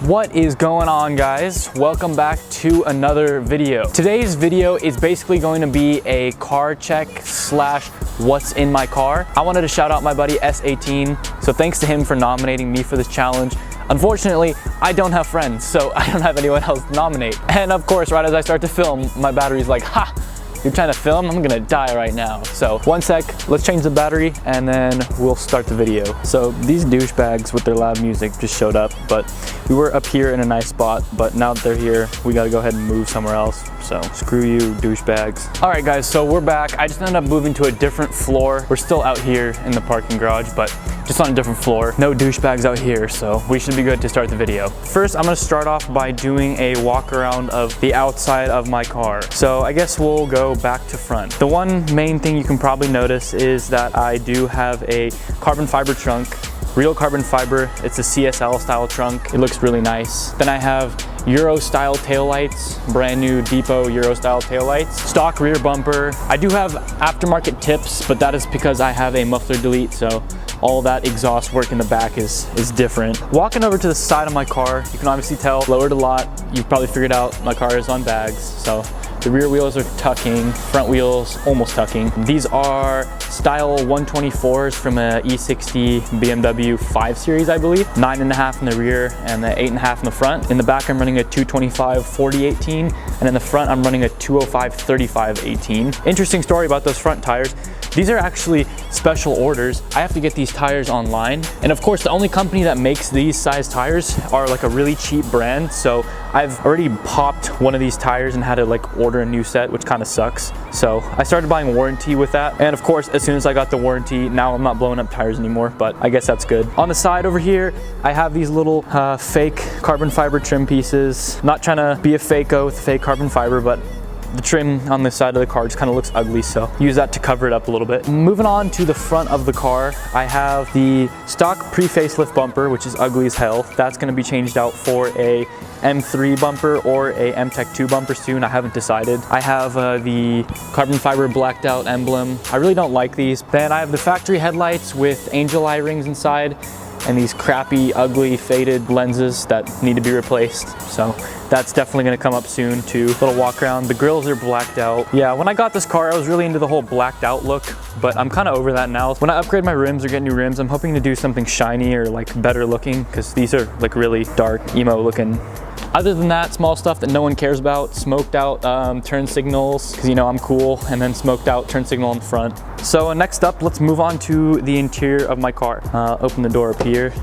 What is going on, guys? Welcome back to another video. Today's video is basically going to be a car check slash what's in my car. I wanted to shout out my buddy S18, so thanks to him for nominating me for this challenge. Unfortunately, I don't have friends, so I don't have anyone else to nominate. And of course, right as I start to film, my battery's like, ha! You're trying to film? I'm gonna die right now. So one sec, let's change the battery and then we'll start the video. So these douchebags with their loud music just showed up, but we were up here in a nice spot, but now that they're here, we gotta go ahead and move somewhere else. So screw you, douchebags. All right guys, so we're back. I just ended up moving to a different floor. We're still out here in the parking garage, but just on a different floor. No douchebags out here, so we should be good to start the video. First, I'm gonna start off by doing a walk around of the outside of my car. So I guess we'll go back to front. The one main thing you can probably notice is that I do have a carbon fiber trunk, real carbon fiber. It's a CSL style trunk. It looks really nice. Then I have Euro style taillights, brand new Depot Euro style taillights, stock rear bumper. I do have aftermarket tips, but that is because I have a muffler delete, so all that exhaust work in the back is different. Walking over to the side of my car, you can obviously tell, lowered a lot. You've probably figured out my car is on bags, so the rear wheels are tucking, front wheels almost tucking. These are style 124s from a E60 BMW 5 Series, I believe. 9.5 in the rear and the 8.5 in the front. In the back, I'm running a 225 40/18, and in the front, I'm running a 205 35/18. Interesting story about those front tires. These are actually special orders. I have to get these tires online. And of course, the only company that makes these size tires are like a really cheap brand. So I've already popped one of these tires and had to like order a new set, which kind of sucks. So I started buying warranty with that. And of course, as soon as I got the warranty, now I'm not blowing up tires anymore, but I guess that's good. On the side over here, I have these little fake carbon fiber trim pieces. Not trying to be a fake-o with fake carbon fiber, but the trim on the side of the car just kind of looks ugly, so use that to cover it up a little bit. Moving on to the front of the car, I have the stock pre-facelift bumper, which is ugly as hell. That's going to be changed out for a M3 bumper or a M-Tech 2 bumper soon. I haven't decided. I have the carbon fiber blacked out emblem. I really don't like these. Then I have the factory headlights with angel eye rings inside and these crappy, ugly, faded lenses that need to be replaced. So that's definitely gonna come up soon too. Little walk around. The grills are blacked out. Yeah, when I got this car, I was really into the whole blacked out look, but I'm kind of over that now. When I upgrade my rims or get new rims, I'm hoping to do something shiny or like better looking, because these are like really dark, emo looking. Other than that, small stuff that no one cares about, smoked out turn signals, because you know I'm cool, and then smoked out turn signal in the front. So next up, let's move on to the interior of my car. Open the door up here.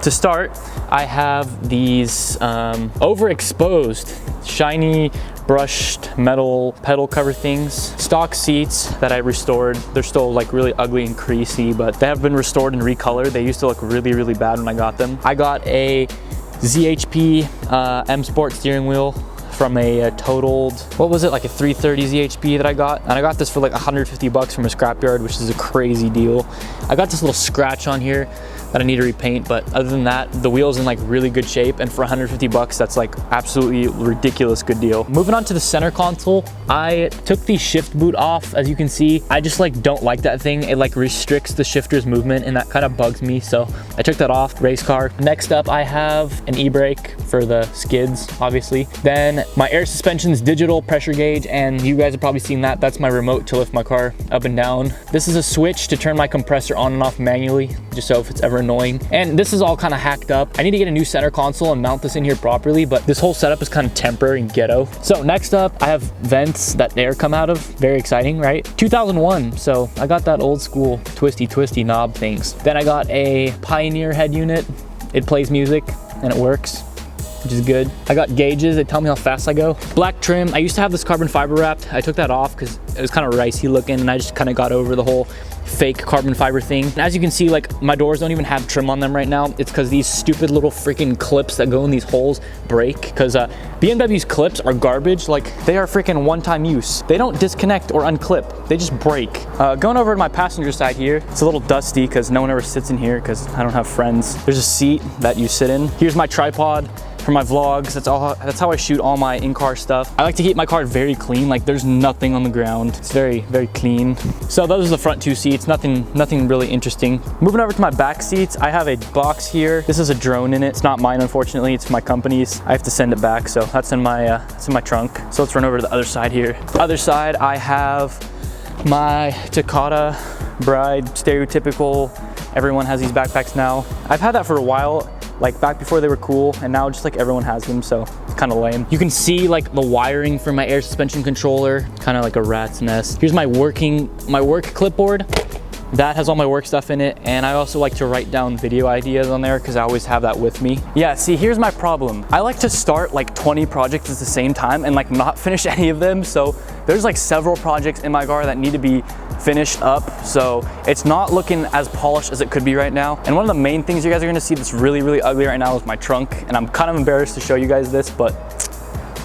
To start, I have these overexposed, shiny, brushed metal pedal cover things. Stock seats that I restored. They're still like really ugly and creasy, but they have been restored and recolored. They used to look really, really bad when I got them. I got a ZHP M Sport steering wheel from a totaled, what was it, like a 330 ZHP that I got, and I got this for like 150 bucks from a scrapyard, which is a crazy deal. I got this little scratch on here that I need to repaint, but other than that, the wheel's in like really good shape, and for 150 bucks, that's like absolutely ridiculous good deal. Moving on to the center console, I took the shift boot off. As you can see, I just like don't like that thing. It like restricts the shifter's movement, and that kind of bugs me, so I took that off. Race car. Next up, I have an e-brake for the skids, obviously. Then my air suspension's digital pressure gauge, and you guys have probably seen that. That's my remote to lift my car up and down. This is a switch to turn my compressor on and off manually, just so if it's ever annoying. And this is all kind of hacked up. I need to get a new center console and mount this in here properly, but this whole setup is kind of temporary and ghetto. So next up, I have vents that air come out of. Very exciting, right? 2001, so I got that old school twisty knob things. Then I got a Pioneer head unit. It plays music and it works, which is good. I got gauges that tell me how fast I go. Black trim. I used to have this carbon fiber wrapped. I took that off because it was kind of ricey looking, and I just kind of got over the whole fake carbon fiber thing. And as you can see, like my doors don't even have trim on them right now. It's because these stupid little freaking clips that go in these holes break, because BMW's clips are garbage. Like they are freaking one-time use. They don't disconnect or unclip. They just break. Going over to my passenger side here, it's a little dusty because no one ever sits in here because I don't have friends. There's a seat that you sit in. Here's my tripod. for my vlogs. That's how I shoot all my in-car stuff. I like to keep my car very clean. Like there's nothing on the ground. It's very, very clean. So those are the front 2 seats. Nothing really interesting. Moving over to my back seats, I have a box here. This is a drone in it. It's not mine, unfortunately. It's my company's. I have to send it back, so that's in my trunk. So let's run over to the other side here. Other side, I have my Takata Bride, stereotypical. Everyone has these backpacks now. I've had that for a while, like back before they were cool, and now just like everyone has them, so it's kind of lame. You can see like the wiring for my air suspension controller, kind of like a rat's nest. Here's my work clipboard. That has all my work stuff in it, and I also like to write down video ideas on there because I always have that with me. Yeah, see, here's my problem. I like to start like 20 projects at the same time and like not finish any of them. So there's like several projects in my car that need to be finished up. So it's not looking as polished as it could be right now. And one of the main things you guys are gonna see that's really, really ugly right now is my trunk. And I'm kind of embarrassed to show you guys this, but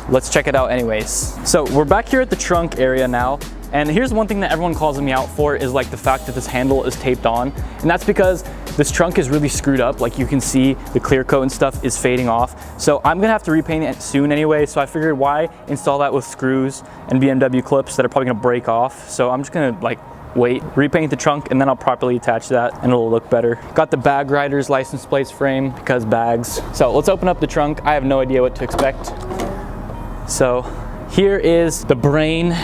let's check it out anyways. So we're back here at the trunk area now. And here's one thing that everyone calls me out for is like the fact that this handle is taped on. And that's because this trunk is really screwed up. Like you can see the clear coat and stuff is fading off. So I'm gonna have to repaint it soon anyway. So I figured why install that with screws and BMW clips that are probably gonna break off. So I'm just gonna like wait, repaint the trunk, and then I'll properly attach that and it'll look better. Got the bag rider's license plates frame because bags. So let's open up the trunk. I have no idea what to expect. So here is the brain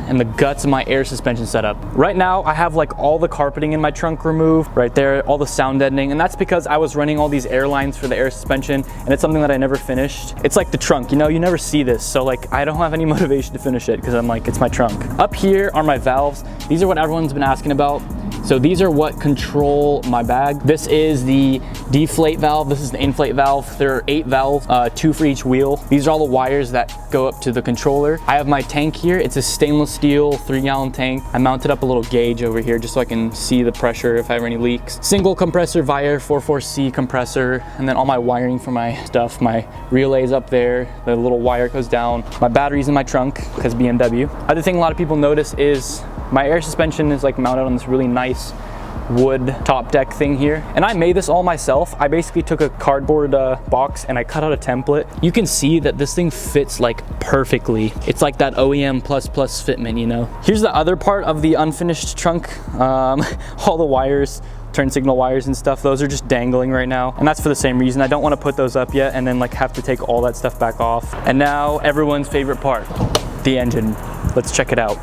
and the guts of my air suspension setup. Right now, I have like all the carpeting in my trunk removed, right there, all the sound deadening, and that's because I was running all these air lines for the air suspension, and it's something that I never finished. It's like the trunk, you know, you never see this, so like I don't have any motivation to finish it because I'm like, it's my trunk. Up here are my valves. These are what everyone's been asking about. So these are what control my bag. This is the deflate valve. This is the inflate valve. There are 8 valves, 2 for each wheel. These are all the wires that go up to the controller. I have my tank here. It's a stainless steel 3-gallon tank. I mounted up a little gauge over here just so I can see the pressure if I have any leaks. Single compressor Vire 44C compressor, and then all my wiring for my stuff. My relays up there. The little wire goes down. My batteries in my trunk because BMW. Other thing a lot of people notice is my air suspension is like mounted on this really nice wood top deck thing here, and I made this all myself. I basically took a cardboard box and I cut out a template. You can see that this thing fits like perfectly. It's like that OEM plus fitment, you know. Here's the other part of the unfinished trunk. All the wires, turn signal wires and stuff, those are just dangling right now, and that's for the same reason. I don't want to put those up yet and then like have to take all that stuff back off. And now everyone's favorite part, the engine. Let's check it out.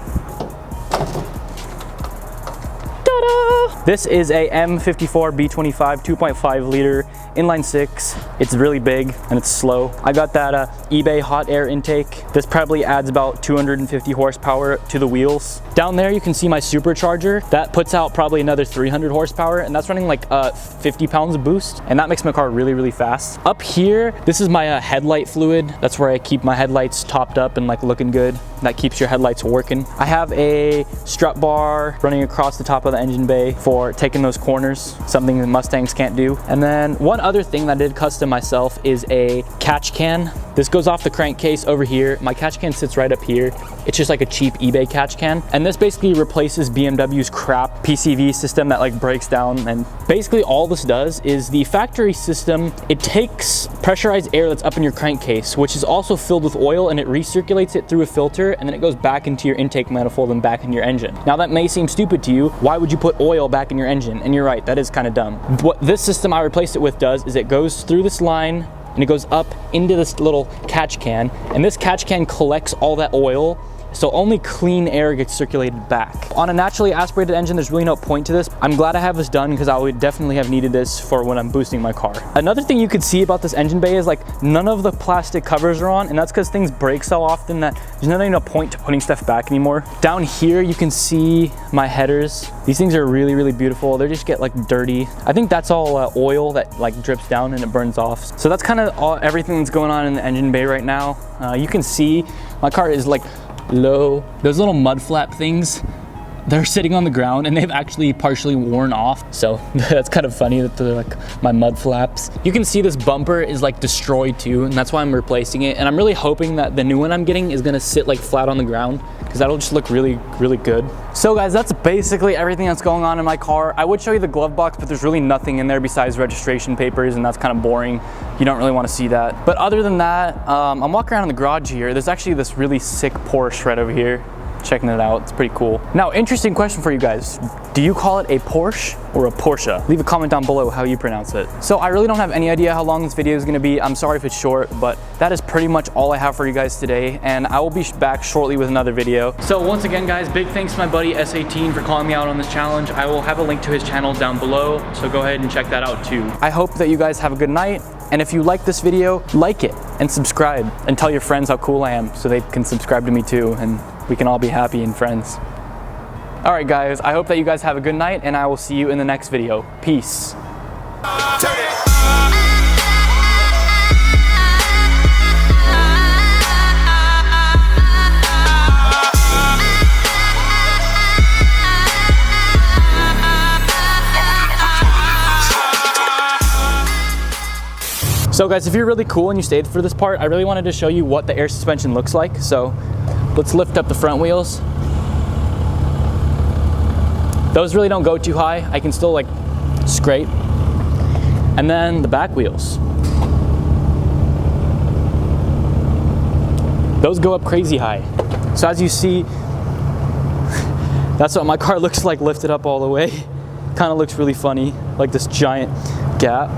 This is a M54 B25 2.5 liter inline 6. It's really big and it's slow. I got that eBay hot air intake. This probably adds about 250 horsepower to the wheels. Down there you can see my supercharger. That puts out probably another 300 horsepower, and that's running like 50 pounds of boost, and that makes my car really, really fast. Up here, this is my headlight fluid. That's where I keep my headlights topped up and like looking good. That keeps your headlights working. I have a strut bar running across the top of the engine bay for taking those corners, something that Mustangs can't do. And then one other thing that I did custom myself is a catch can. This goes off the crankcase over here. My catch can sits right up here. It's just like a cheap eBay catch can. And this basically replaces BMW's crap PCV system that like breaks down. And basically all this does is the factory system, it takes pressurized air that's up in your crankcase, which is also filled with oil, and it recirculates it through a filter, and then it goes back into your intake manifold and back in your engine. Now that may seem stupid to you. Why would you put oil back in your engine? And you're right, that is kind of dumb. What this system I replaced it with does is it goes through this line and it goes up into this little catch can, and this catch can collects all that oil, so only clean air gets circulated back. On a naturally aspirated engine, there's really no point to this. I'm glad I have this done because I would definitely have needed this for when I'm boosting my car. Another thing you could see about this engine bay is like none of the plastic covers are on, and that's because things break so often that there's not even a point to putting stuff back anymore. Down here, you can see my headers. These things are really, really beautiful. They just get like dirty. I think that's all oil that like drips down and it burns off. So that's kind of everything that's going on in the engine bay right now. You can see my car is like low. Those little mud flap things, they're sitting on the ground and they've actually partially worn off. So that's kind of funny that they're like my mud flaps. You can see this bumper is like destroyed too, and that's why I'm replacing it. And I'm really hoping that the new one I'm getting is gonna sit like flat on the ground, because that'll just look really, really good. So guys, that's basically everything that's going on in my car. I would show you the glove box, but there's really nothing in there besides registration papers, and that's kind of boring. You don't really want to see that. But other than that, I'm walking around in the garage here. There's actually this really sick Porsche right over here. Checking it out, it's pretty cool. Now, interesting question for you guys. Do you call it a Porsche or a Porsche? Leave a comment down below how you pronounce it. So I really don't have any idea how long this video is gonna be. I'm sorry if it's short, but that is pretty much all I have for you guys today, and I will be back shortly with another video. So once again, guys, big thanks to my buddy S18 for calling me out on this challenge. I will have a link to his channel down below, so go ahead and check that out too. I hope that you guys have a good night, and if you like this video, like it and subscribe, and tell your friends how cool I am so they can subscribe to me too, and we can all be happy and friends. All right, guys, I hope that you guys have a good night, and I will see you in the next video. Peace. So guys, if you're really cool and you stayed for this part, I really wanted to show you what the air suspension looks like. So let's lift up the front wheels. Those really don't go too high. I can still like scrape. And then the back wheels. Those go up crazy high. So as you see, that's what my car looks like lifted up all the way. Kind of looks really funny, like this giant gap.